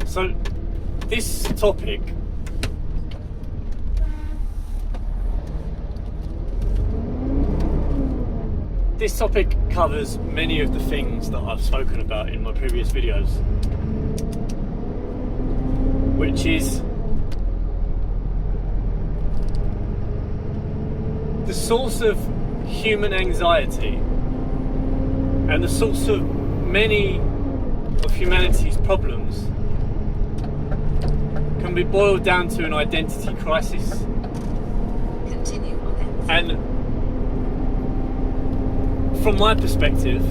So, this topic covers many of the things that I've spoken about in my previous videos, which is the source of human anxiety and the source of many of humanity's problems can be boiled down to an identity crisis. Continue on that. And from my perspective,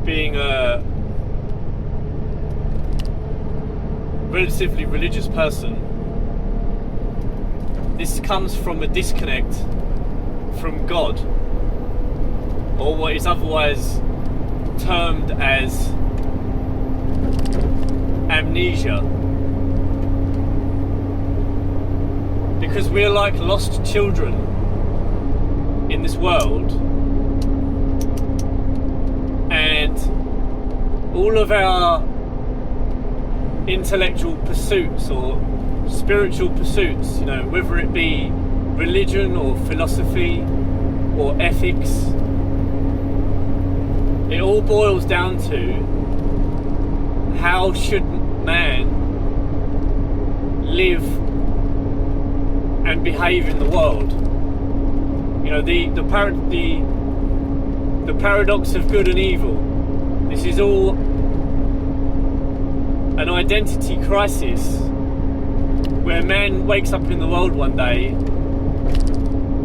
being a relatively religious person, this comes from a disconnect from God, or what is otherwise termed as amnesia. Because we're like lost children in this world, and all of our intellectual pursuits or spiritual pursuits, whether it be religion or philosophy or ethics, it all boils down to how should man live and behave in the world. The paradox of good and evil. This is all an identity crisis where man wakes up in the world one day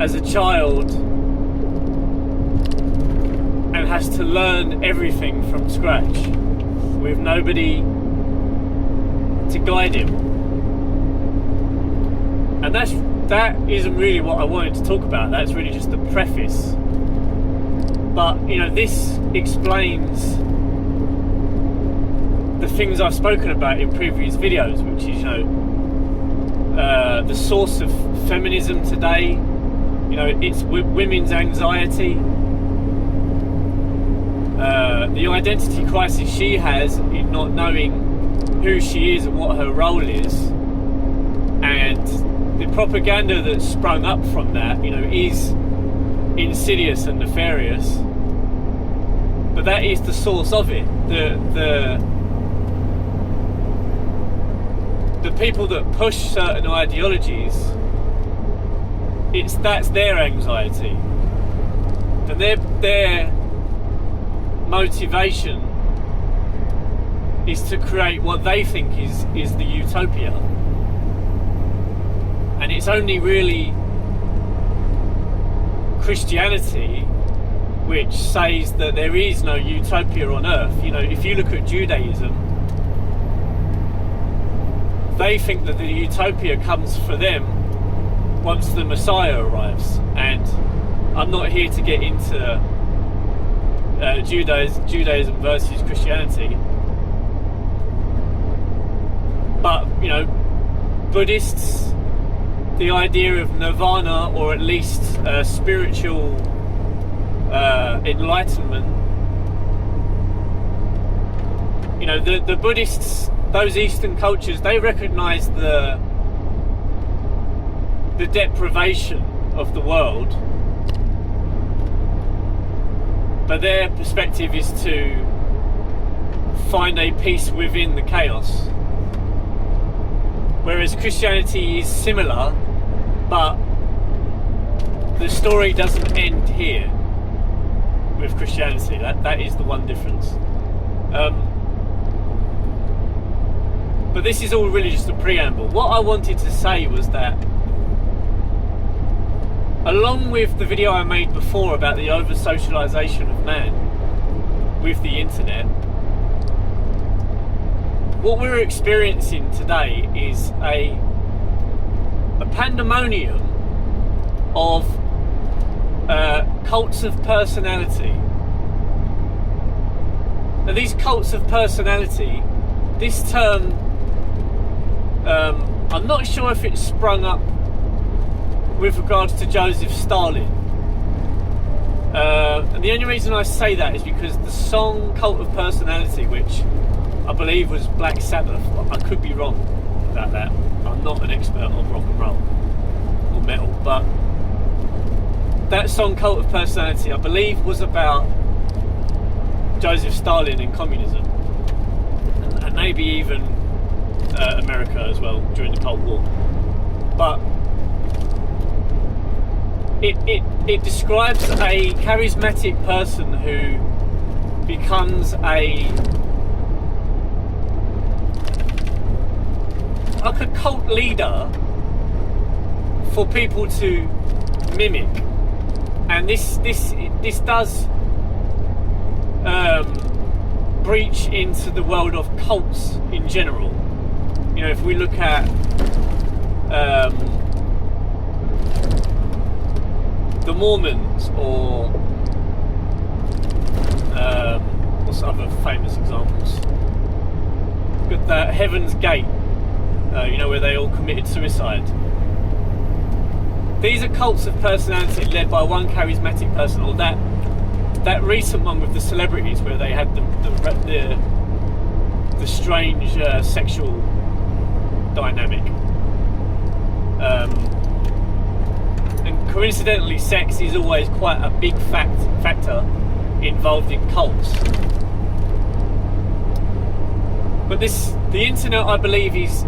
as a child and has to learn everything from scratch with nobody to guide him. And that isn't really what I wanted to talk about. That's really just the preface. But this explains the things I've spoken about in previous videos, which is the source of feminism today. It's women's anxiety, the identity crisis she has in not knowing who she is and what her role is, and the propaganda that's sprung up from that, is insidious and nefarious. But that is the source of it. The people that push certain ideologies, that's their anxiety, and their motivation is to create what they think is the utopia. And it's only really Christianity which says that there is no utopia on earth. If you look at Judaism, they think that the utopia comes for them once the Messiah arrives. And I'm not here to get into Judaism versus Christianity, but Buddhists, the idea of nirvana, or at least spiritual enlightenment, the Buddhists, those Eastern cultures, they recognize the deprivation of the world, but their perspective is to find a peace within the chaos. Whereas Christianity is similar, but the story doesn't end here with Christianity. That is the one difference. But this is all really just a preamble. What I wanted to say was that, along with the video I made before about the over-socialization of man with the internet, what we're experiencing today is a pandemonium of cults of personality. Now, these cults of personality, this term, I'm not sure if it sprung up with regards to Joseph Stalin. And the only reason I say that is because the song Cult of Personality, which I believe was Black Sabbath. I could be wrong about that. I'm not an expert on rock and roll or metal, but that song Cult of Personality, I believe, was about Joseph Stalin and communism, and maybe even America as well during the Cold War. But it describes a charismatic person who becomes like a cult leader for people to mimic, and this does breach into the world of cults in general. You know, if we look at the Mormons, or what's other famous examples? Got the Heaven's Gate, you know, where they all committed suicide. These are cults of personality led by one charismatic person, or that recent one with the celebrities where they had the strange sexual dynamic. And coincidentally, sex is always quite a big factor involved in cults. But the internet, I believe, is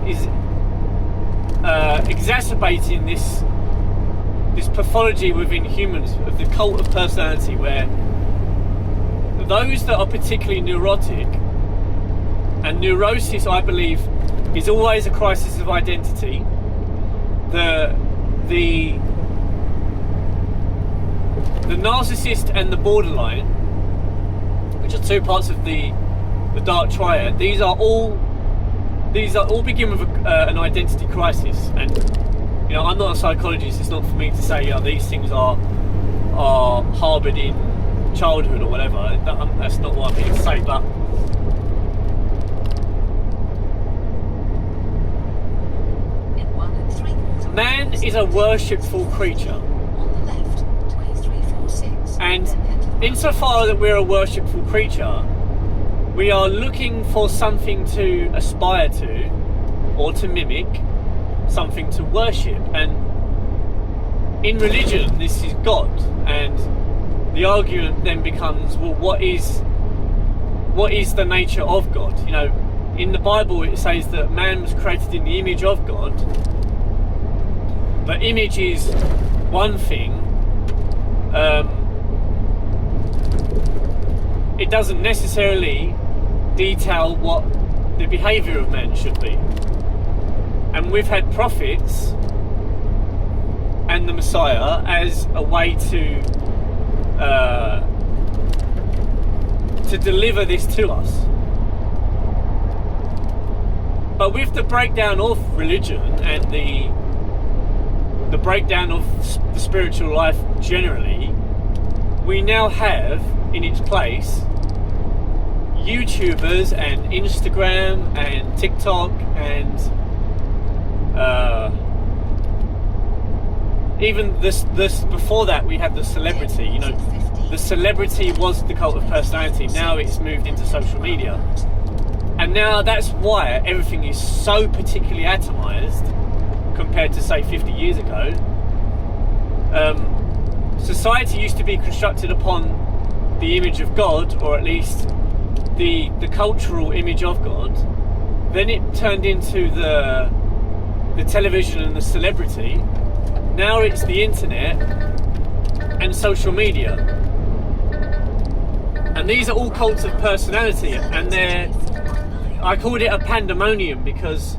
exacerbating this pathology within humans of the cult of personality, where those that are particularly neurotic, and neurosis, I believe, is always a crisis of identity. The narcissist and the borderline, which are two parts of the dark triad, these are all begin with an identity crisis. And you know, I'm not a psychologist. It's not for me to say these things are harboured in childhood or whatever. That's not what I'm here to say. But man is a worshipful creature, and insofar that we're a worshipful creature, we are looking for something to aspire to, or to mimic, something to worship. And in religion, this is God, and the argument then becomes, well, what is the nature of God? You know, in the Bible it says that man was created in the image of God, but image is one thing. It doesn't necessarily detail what the behaviour of man should be. And we've had prophets and the Messiah as a way to deliver this to us. But with the breakdown of religion and the breakdown of the spiritual life generally, we now have in its place YouTubers and Instagram and TikTok and even this before that we had the celebrity. You know, the celebrity was the cult of personality. Now it's moved into social media, and now that's why everything is so particularly atomized compared to, say, 50 years ago. Society used to be constructed upon the image of God, or at least the cultural image of God. Then it turned into the television and the celebrity. Now it's the internet and social media. And these are all cults of personality, and I called it a pandemonium because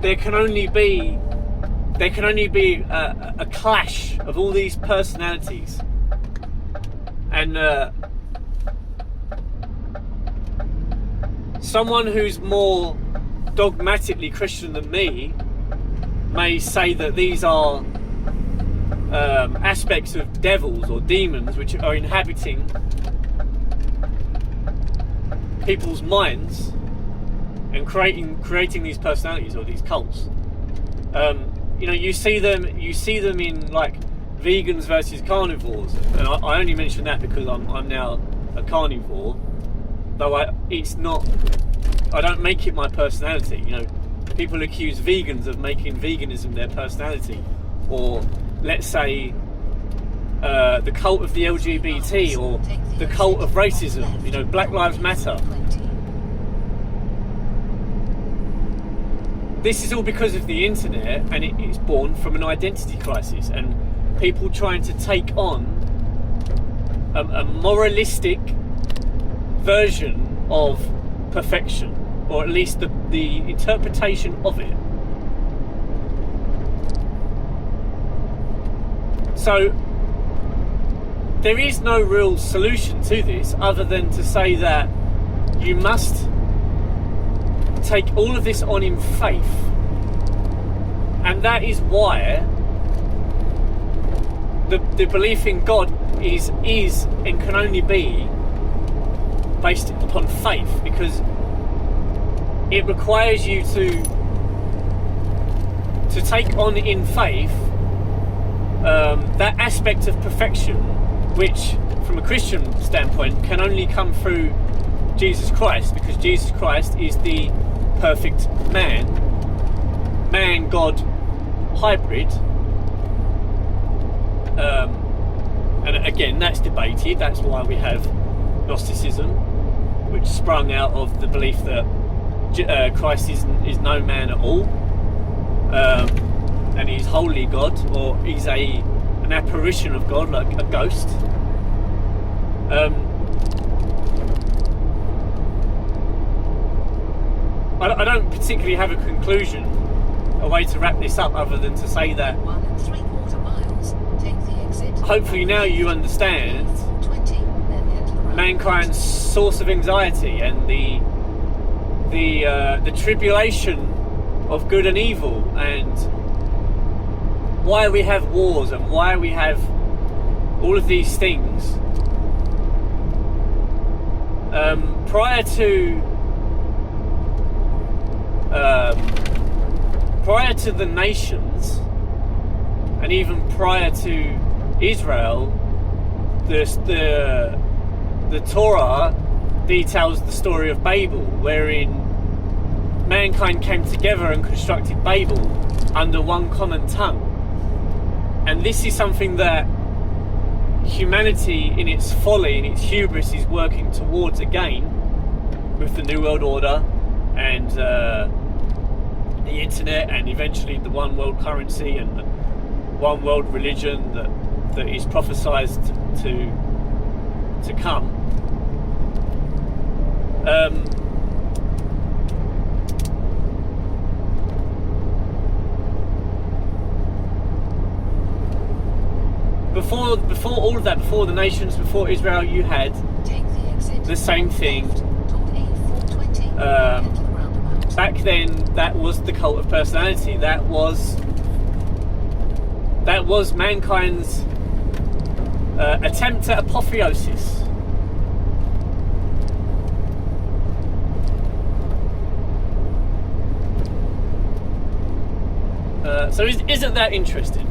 there can only be a clash of all these personalities. And someone who's more dogmatically Christian than me may say that these are aspects of devils or demons which are inhabiting people's minds and creating these personalities or these cults. You know, you see them in like vegans versus carnivores, and I only mention that because I'm now a carnivore. though it's not. I don't make it my personality. You know, people accuse vegans of making veganism their personality, or let's say the cult of the LGBT, or the cult of racism. You know, Black Lives Matter. This is all because of the internet, and it's born from an identity crisis and people trying to take on a moralistic version of perfection, or at least the interpretation of it. So there is no real solution to this other than to say that you must take all of this on in faith, and that is why the belief in God is and can only be based upon faith, because it requires you to take on in faith that aspect of perfection which from a Christian standpoint can only come through Jesus Christ, because Jesus Christ is the perfect man-God hybrid. And again, that's debated. That's why we have Gnosticism, which sprung out of the belief that Christ is no man at all, and he's wholly God, or he's an apparition of God, like a ghost. I don't particularly have a conclusion, a way to wrap this up, other than to say that 1 3/4 miles. Take the exit. Hopefully now you understand 20, then head to the right. mankind's source of anxiety and the tribulation of good and evil, and why we have wars and why we have all of these things. Prior to the nations, and even prior to Israel, the Torah details the story of Babel, wherein mankind came together and constructed Babel under one common tongue. And this is something that humanity, in its folly, in its hubris, is working towards again with the New World Order and the internet, and eventually the one world currency and the one world religion that is prophesied to come. Before all of that, before the nations, before Israel, you had Take the exit. the same thing. Toward A420, head to the roundabout. Back then, that was the cult of personality. That was mankind's attempt at apotheosis. So isn't that interesting?